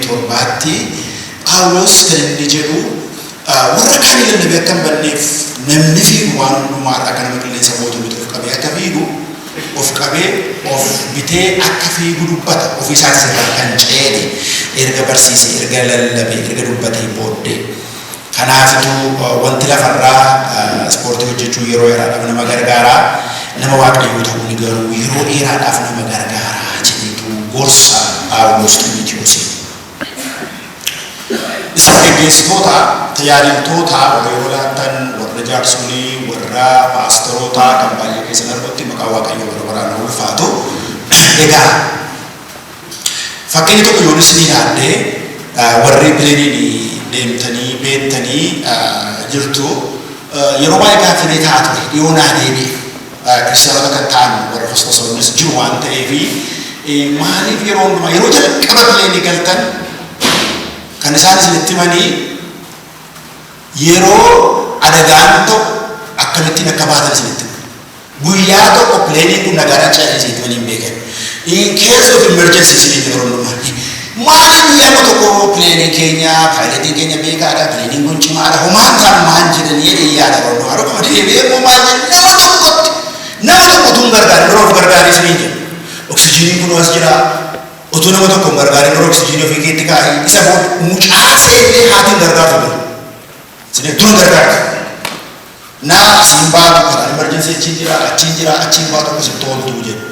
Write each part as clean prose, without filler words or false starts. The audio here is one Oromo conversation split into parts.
torbaatti Paawulos kan inni jedhu warra kaan ilaallee akkam banneef namni fiigu waan hundumaarraa kan nama qilleensa mootuu bitu of qabee akka fiigu of qabee of bitee akka fiigu dubbata ofiisaas irraa kan ceene erga barsiise erga lallabe erga dubbatee booddee kanaafitu wanti lafarraa ispoortii hojjechuu yeroo dheeraadhaaf nama gargaaraa nama waaqayyoo ta'uu ni garuu yeroo dheeraadhaaf nama gargaaraa jedhetu gorsa Paawulos Xiimotewosiin. Isa gaggeessitoota tajaajiltoota warra laatan warra jaarsolii warra paastoroota kan baay'ee keessan argatti maqaa waaqayyoo warra waraana ulfaatu egaa fakkeenya tokko yoonis ni yaadde warri pileeniin deemtanii beektanii jirtu yeroo baay'ee gaaffii taatu dhiyoonaa deebi'e kiristaanota kan ta'an warra hostosoonnis jiru waan ta'eef maaliif yeroo hundumaa yeroo jalqaba pileenii galtan kan isaan isinitti himanii yeroo adagaan ta'u akkamittiin akka baatan isinitti guyyaa tokko pileeniin kun nagaadhaan ce'anii isinitti himanii hin beekan in case of emergency isinitti yeroo hundumaa maaliif guyyaa tokko pileeniin keenya paayiletiin keenya beekaadha pileeniin kun cimaadha homaan ta'an maan jedhanii jedhee yaada roonu haruma deebi'ee moo maal nama tokkotu hin gargaarin yeroo of gargaarii isiniin jedhu oksijiiniin kun as jira utuu nama tokko hin gargaarin yeroo oksijiinii ofii keetti kaa'ee isa booda mucaa seetee haatiin gargaartu dha isin dur gargaartu naa asiin baatu kanaan emergency achiin jira achiin baatu akkasiin tooltuu jedhu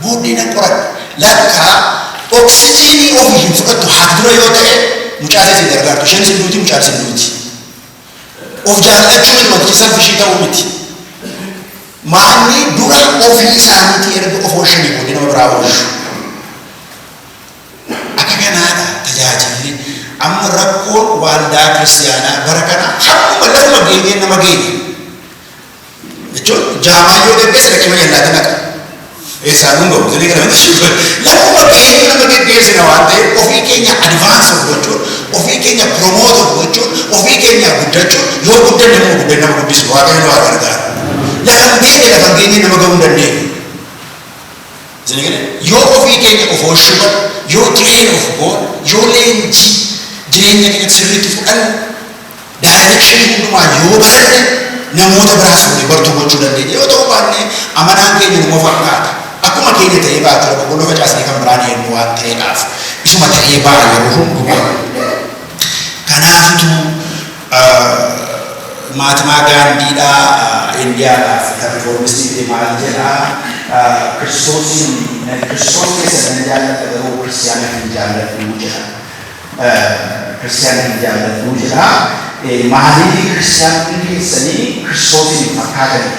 booddee nan qoradha lakkaa oksijiinii ofii hin fudhattu haati dura yoo ta'e mucaa seetii gargaartu isheen isin duuti mucaa isin duuti of jaallachuu miti wantichi salfishii ta'uu miti maanni dura ofii isaaniitii erga of oolchanii booddee nama biraa oolchu akka kanaadha tajaajilli amma rakkoon waldaa kiristaanaa bara kana hammuma lafuma geenyeen nama geenya jechuun jaamaayyoo gaggeessa dhaqee majallaatti naqa eessaan hin gahu zilii kana lafuma geenyee nama geggeessina waan ta'eef ofii keenya advaansa gochuun ofii keenya promoota gochuun ofii keenya guddachuun yoo guddanne moo guddanne nama guddisu waaqayyo nu haa gargaaru lafan geenyee nama gahuu hin dandeenye zilii kana yoo ofii keenya of oolchuudhaan yoo train of God yoo leenjii jireenya keenya sirriitti fudhan direction hundumaa yoo baranne namoota biraas fuudhee bartuu gochuu dandeenya yoo ta'u baanne amanaan keenya nama fakkaata akkuma keenya ta'ee baatu boqqolloo facaasnee kan biraan eenyu waan ta'eedhaaf isuma ta'ee ba'a yeroo hundumaa kanaafitu Mahatmaa Gaandhiidhaa Indiyaadhaaf kan riformistii maal jedhaa Kiristoos keessa nan jaalladha garuu kiristaana hin jaalladhu jedha kiristaana hin jaalladhu jedha maaliif kiristaanonni keessanii Kiristoosin hin fakkaatani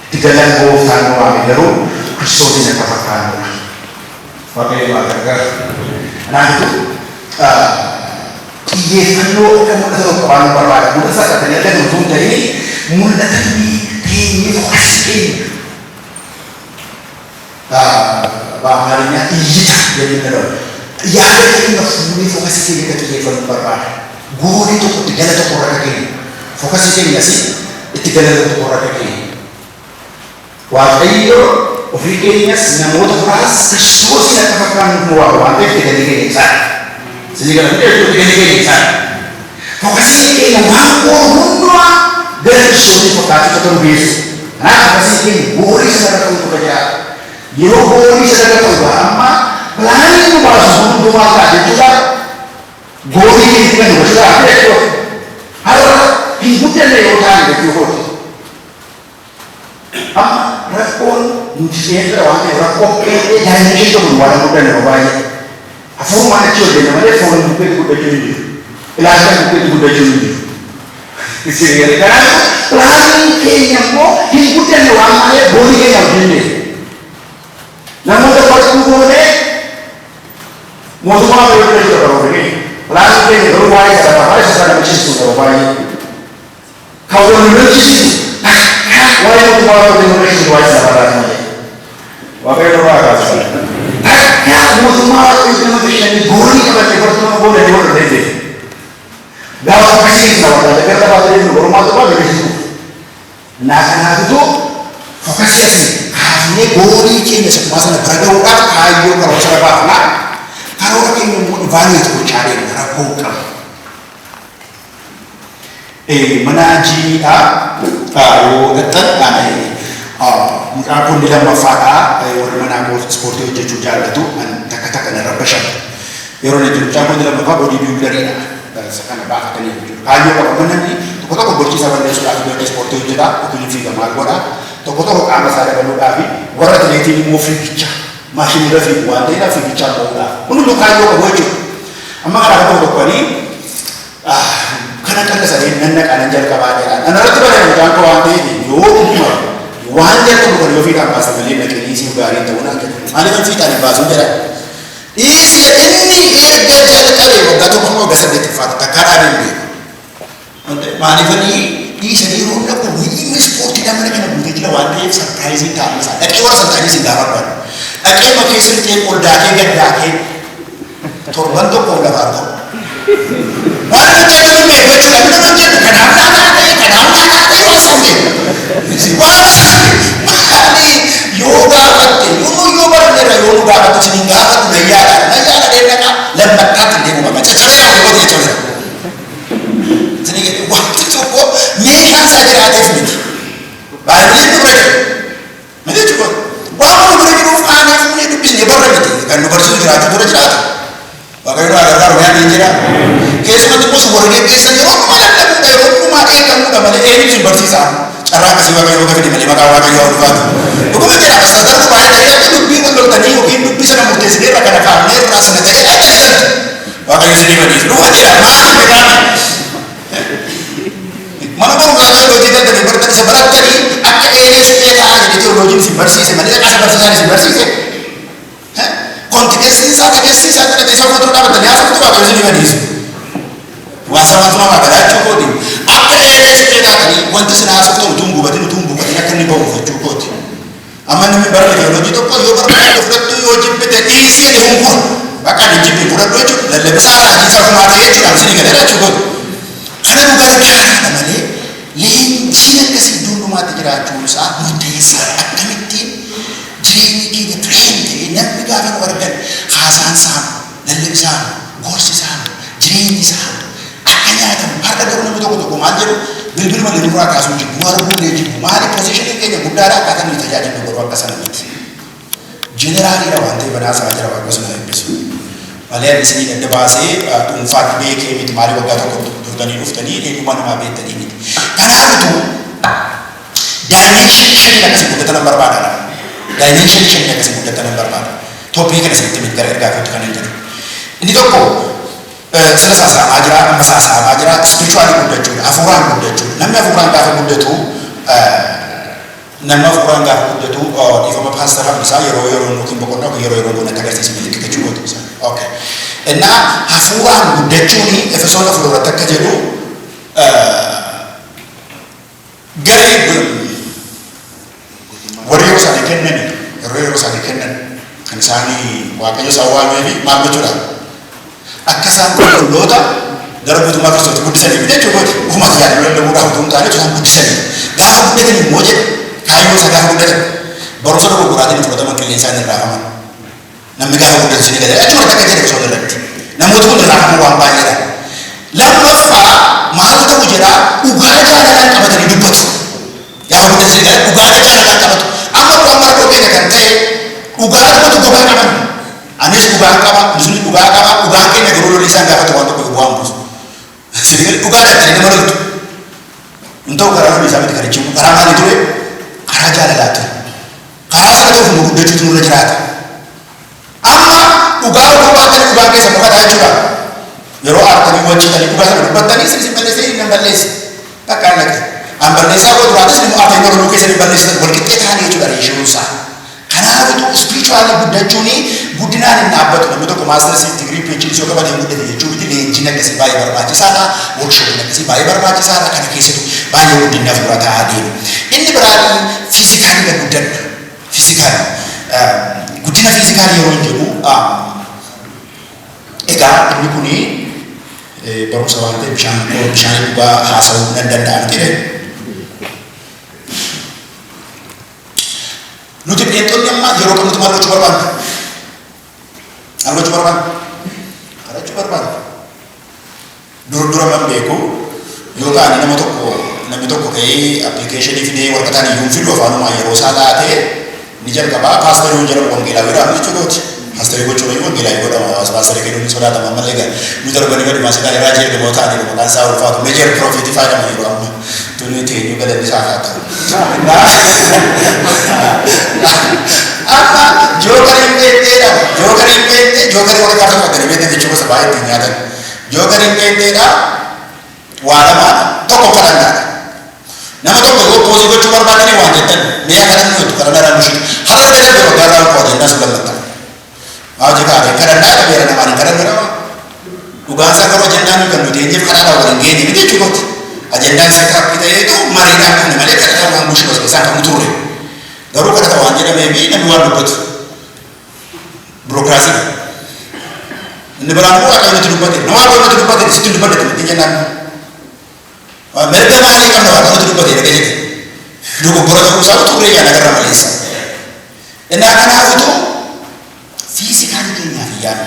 itti galan gooftaan nu waame garuu Kiristoosin akka fakkaannuudha waaqayyo waa gargaaru kanaafuu xiyyeeffannoo akka mul'ata tokko waan nu barbaada mul'ata saqqatanii akka nuti hin ta'in mul'atanni teenyee fokas keenya በአማርኛ እይታ የሚለው ያለ መፍሁም ፎከስ ከየከተ የፈን በራህ ጎሪ ተቆጥ ገለተ ቆረቀ ፎከስ ከየሲ እትገለተ ቆረቀ ዋቀዮ ኦፍሪኬኒያስ ነሞት ራስ ክርስቶስ የተፈካን ነው አንተ ተገለገ ይጻል ስለዚህ ገለተ ተገለገ ይጻል ፎከስ ከየነ ዋቆ ሁሉ ገለተ ፎከስ ከተሩቢስ እና ፎከስ ከየነ ጎሪ ሰረቀው ተቀያ Yoo goolii sadaka ta'u amma plaanii nu baasu hundumaa taate jechuudha goolii keessa kan nu gochuudha jechuudha har'a hin guddanne yoo ta'an jechuudha amma rakkoon nuti seera waan ta'eef rakkoon qe'ee daa'imni tokko waan guddanne baay'ee hafuurumaan achi hojjenne malee foon bukkeetti guddachuu hin jiru ilaalcha bukkeetti guddachuu hin jiru isin kanaaf plaanii keenya immoo hin guddanne waan malee goolii keenya hojjenne namoota bakka goone mootummaa beekuu jira baroonni laafii keenya garuu waa'ee sadaqaa isa sana michiisuu qaba baay'ee kan wal michiisu waa'ee mootummaa beekuu michiisu waa'ee sadaqaa malee waaqayyo irraa kaasuu akka mootummaa beekuu michiisu goonii qabatee bartuma goone ni wal dhufee gaafa akkasiin sababa dagarta baatee jiru borumaa tokko beeksisu naa kanaafitu fokkasii ne goolii keenya sakuma sana bira gahuudhaaf kaayyoo karoora baafnaa karoora keenya immoo evaluate gochaadhe rakkoo qaba. Mana jiidhaa yoo gattan mucaan kun lammaffaadhaa warri manaa ispoortii hojjechuu jaallatu takka takka na rabbashan. Yeroo na jiru mucaan kun lammaffaa boodii biildariidha. Isa kana baafatanii jechuudha. Kaayyoo qaba manni tokko tokko gochiisa balleessuudhaaf ijoollee ispoortii hojjetaa yookiin fiigamaa godha. Tokko tokko qaama isaa dabaluudhaaf warra atileetii immoo fiigicha maashinii fiigu waan ta'eedhaaf fiigichaa ba'uudhaaf. Hunduu kaayyoo qabu jechuudha. Amma karaa tokko tokkoanii kana kallasanii nanna qanan jalqabaa jedhaan. Ana irratti bareedu mucaan koo waan ta'eef yoo dhuguma waan jalqabu kan yoo fiidhaan baasan malee naqanii siif gaarii ta'uu naan jedhu. Maaliif fiidhaan hin baasuun jedhan. Dhiisee inni eegga jalqabee waggaa tokko immoo waggaa saddeettaffaatti takkaadhaa dandeenye. Maaliifanii dhiisanii yeroo dhaqu inni ispoortiidhaan mana kana guutee jira waan ta'eef sarpiraayizii ta'an isaa dhaqee warra sarpiraayizii gaafa barbaadu. Dhaqee makkee sirtee ol daakee gad daakee torban tokko lafaa ta'u. Waan nuti jedhamu beekachuudha. Bina nuti jedhu kanaaf naannaa ta'e kanaaf naannaa ta'e waan samne. Maali yoo gaafatte yoo baranneerra yoo nu gaafattu isin gaafatu nayyaadha dheernaqa lammattaatti deemu bakka caccabee yoo gootee jira. Isin jedhu wanti tokko meeshaan isaa jiraateef miti. Baay'inni nu bira jiru. Miti jechuudha. Waan nu bira jiruuf aanee fuunee dubbisnee barra miti. Kan nu barsiisu jiraachuu dura jiraata. Waaqayyoon agargaaru waan hin jira. Keessumatti immoo si warreen keessan yeroo dhuma lallabudha yeroo dhumaa eegamudha malee eenyutu hin barsiisaa. Carraa akkasii waaqayyoo gadi malee maqaa waaqayyoo ulfaatu. Dhuguma jira sadarkaa baay'ee ta'ee dubbii wal loltanii yookiin dubbii sana murteessinee irra kana kaafnee irraa sana ta'ee dhaabsisan. Waaqayyo isin himaniif dhuma jira maal jedhame. Mana barumsaa teoloojii galtanii baratan isa barattanii akka eeree suphee ta'aa jedhee teoloojiin isin barsiise malee akka barsiisaan isin barsiise. Kontikensiisaa dhageessisaa kadhatee isa fudhatu dhaabatanii haasofatu waaqayyo isin himaniif. Waan samaatu namaa galaachuu kooti. Akka eeree suphee taatanii wanti isin haasoftan utuun gubatin akka inni ba'u uffachuu kooti. Amma namni barate teoloojii tokko yoo barbaade fudhattu yoo jibbite dhiisee dhihuun kun bakka ani jibbi fudhadhu jechuudha. Lallabisaa taa'anii safumaa ta'ee jechuudha isin galaachuu kooti. Kana dhugaa jiraata malee leenjiin akkasii iddoo dhumaatti jiraachuun isaa murteessaa akkamittiin jireenyi keenya fireen ta'ee namni gaafa nu argan haasaan isaa lallabisaan gorsisaan jireenyi isaa akka nyaatamu har'a garuu namni tokko maal jedhu bilbiluma lirraa kaasuu jibbu arguullee jibbu maali poozishinii keenya guddaadha akkaataa nuyi tajaajilu garuu akka sana miti. Jeneraaliidha waan ta'eef banaasaa jira waaqayyo sana eebbisu. Malee isinii adda baasee dhuunfaatti beekee miti maali waggaa tokko turtanii dhuftanii eenyummaa namaa beektanii miti. Kanaafituu daayimenshinii shanii akkasii guddatan nan barbaada. Daayimenshinii shanii akkasii guddatan nan barbaada. Toophii kana sirriitti miti gara ergaa kootti kan hin jedhu. Inni tokko sila saasaamaa jira amma saasaamaa jira spirituaalii guddachuudha hafuuraan guddachuudha. Namni hafuuraan gaafa guddatu dhiifama paastaraa isaa yeroo yookiin boqonnaa yeroo goona akka agarsiisu milikkita jechuudha isaa. Okay. Innaa hafuuraan guddachuuni Efesoon afur irratti akka jedhu garee warri yeroo isaanii kennan kan isaanii waaqayyo isaan waamee fi maal gochuudha akka isaan qulqulloota gara guutummaa Kiristoos guddisanii jechuudha. Ufuma tajaajila lallabuudhaaf utuu hin taane isaan guddisanii gaafa guddatan immoo jedhe kaayyoo isaa gaafa guddatan barumsa dogoggoraatiin fudhataman qilleensaan hin raafaman. Namni gaafa guddatu isin galee achuma takka jedhe Efesoon irratti namoota kun raafamu waan baay'eedha. Lammaffaa maal ta'u jedhaa dhugaa jaalalaan qabatanii dubbatu. Gaafa guddatu isin galee dhugaa jaalalaan qabatu. Amma dhugaa marqoo keenya kan ta'e dhugaa dhumatu gogaa qaban. Anis dhugaa qaba, nisni dhugaa qaba, dhugaan keenya garuu lolli isaan gaafatu waan tokko bu'aan buusu. Isin dhugaa dhaabbatanii nama loltu. Hin ta'u karaa lolli isaa miti kan jechuun karaa maalii ture? Karaa jaalalaa ture. Karaa sana ta'uuf nu guddachuutu nurra jiraata. Amma dhugaa utuu baatanii dhugaan keessa boqotaa jechuudha. Yeroo aartanii wancitanii dhugaa sana dubbattanii isin balleessee hin balleessi. Bakka hin laqe. An balleessaa koo duraanis immoo aartanii barnuu keessa hin balleessitan walqixxee ta'anii jechuudha reeshiyoon isaa. Kanaafituu spirituaalii guddachuuni guddinaan hin dhaabbatu. Namni tokko maastarsiif digirii PhD yoo qabatee guddate jechuu miti leenjiin akkasii baay'ee barbaachisaadha. Workshopiin akkasii baay'ee barbaachisaadha. Kana keessattuu baay'ee guddinaaf dura ta'aa deemu. Inni biraan fiizikaalii kan guddadha. Fiizikaalii. Guddina fiizikaalii yeroo hin jedhu egaa inni kuni barumsa waan ta'eef bishaan dhugaa haasa'uu nan danda'an jedhe. Nuti pheenxonni amma yeroo kam nuti maal gochuu barbaanna? Maal gochuu barbaanna? tokko ka'ee appilikeeshinii fidee warqataan iyyuu hin fidu afaanuma yeroo isaa laatee ni jalqabaa paastarii jedhamu wangeelaawwiidhaan jechuudha. Paastarii gochuun iyyuu wangeelaawwii godhama paastarii kennuun sodaatama malee egaa nu darbanii gadi maasikaa irraa jee gamoo ta'anii maqaan isaa ulfaatu meejer piroofitii fayyadaman yeroo amma tuni teenyu galanni isaa haa ta'u. Amma jookariin beekteedha jookariin beektee jookarii warra kaasa faganii beektee jechuun gosa baay'ee ittiin nyaatan jookariin beekteedha waa lamaan tokko kadhannaadha. Nama tokko yoo poosii gochuu barbaadanii waan jettan mi'a kadhannu jettu kadhannaadhaan nushi haala jedhan yeroo gaarraa ulfaa jennaa su lallatta. Maa jekaadhe kadhannaa qabeera namaan hin kadhannu nama dhugaan isaa garuu ajendaan nu kan nuti eenyeef kadhaadhaa waliin geenye miti jechuudha. Ajendaan isaa taappii ta'eetu mariidhaan kan malee kadhataa waan bushi gosa isaan kan turre. Garuu kadhata waan jedhamee fi namni waan dubbatu birookiraasii inni biraan immoo akka nuti dubbate nama akka nuti dubbate sitti dubbate itti jennaan merga maalii qabna waan nuti dubbate dhagaa jedhe dogoggora ta'uu isaa turre yaa nagarra maleessa innaa kanaafitu fiizikaalii keenyaa fi yaadu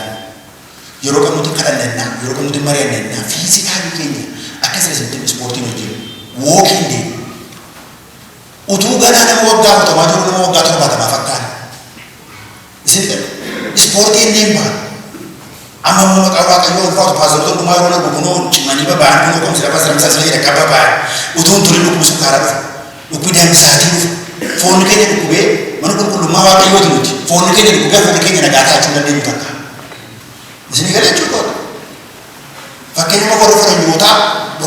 yeroo kan nuti kadhannaa yeroo kan nuti mari'annaa fiizikaalii keenya akkasuma sitti ispoortiin hojjennu wookiin deemu utuu ganaa nama waggaa utamaa jiru nama waggaa torbaatamaa fakkaata. Isin ispoortiin deemaa amma immoo maqaa waaqayyoo ulfaatu paasaroota dhumaa yeroo narbu kunoo cimanii baba'an kunoo qoomsi lafa saramsaa sana jedha qaba baba'an utuun turin dhukkubu sukkaara dhufu dhukkubi daangisaatii dhufu foonni keenya dhukkubee mana qulqullummaa waaqayyooti nuti foonni keenya dhukkubee foonni keenya nagaa taachuu dandeenyu takka. Isin galee jechuudha. Fakkeenya warra faranjootaa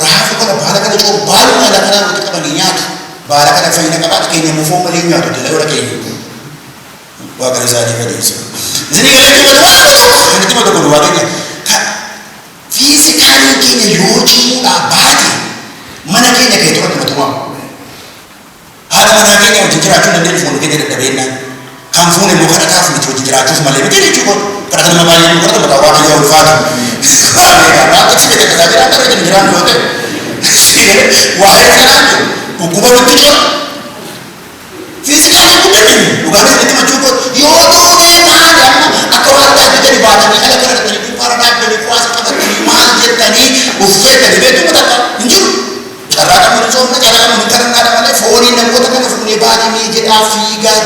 raafuu kana baala kana coobu baaluma ala kanaa walitti qabanii nyaatu. Baala kana fayyina qabaatu keenya muufoo malee nyaatu dala yoo dhageeyyu waaqa isaanii fayyadamsa. Isin galee jechuudha waan tokko inni dhimma tokko duwwaa keenya fiizikaaliin keenya yoo cimuudhaa baate mana keenya kee turatti matumaa. Haadha manaa keenya wajjin jiraachuu dandeenyu foon keenya dadhabeennaan kan fuune immoo kadhataaf miti wajjin jiraachuuf malee miti jechuudha. Kadhata nama baay'ee nu kadhata maqaa waaqayyoo ulfaatu. Waan taksii keenya tasaa jiraata irra jiru jiraan yoo ta'e waa'ee sanaan jiru. Dhukkuba nutti jira. Fiizikaalii kun dandeenyu dhugaanis itti machuu godhu yoo duubee maali amma akka waan dhaabbitanii baatanii ala kana dhaqanii dunkaana dhaabbanii kuwaasa qabatanii maal jettanii uffeettanii beekuma takka hin jiru. Carraa qabuun soomna carraa qabuun kadhannaadha malee fooniin namoota kana fuunee baatanii jedhaa fiigaa